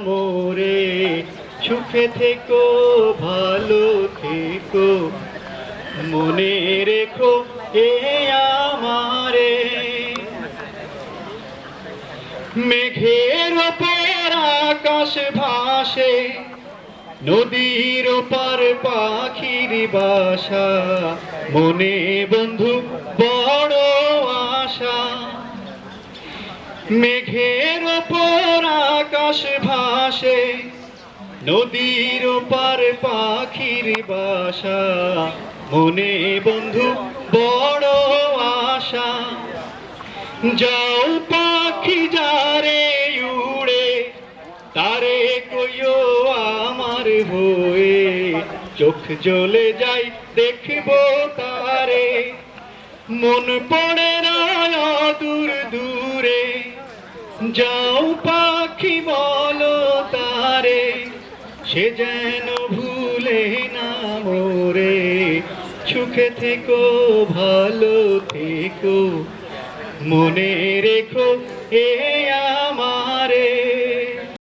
মোরে, সুখে থেকো ভালো থেকো, মনে রেখো এ আমারে। মেঘের ওপর আকাশ ভাসে, নদীর ওপার পাখির বাসা, মনে বন্ধু বড় আশা। মেঘের ওপর আকাশ ভাসে, নদীর ওপার পাখির বাসা, মনে বন্ধু বড় আশা। যাও পাখি যারে উড়ে, তারে কইও আমার হয়ে, চোখ জ্বলে যাই দেখবো তারে, মন পড়ে না দূর দূরে। যাও পাখি বলো তারে, সে যেন ভুলে না মোরে, সুখে থেকো ভালো থেকো, মনে রেখো এ আমারে।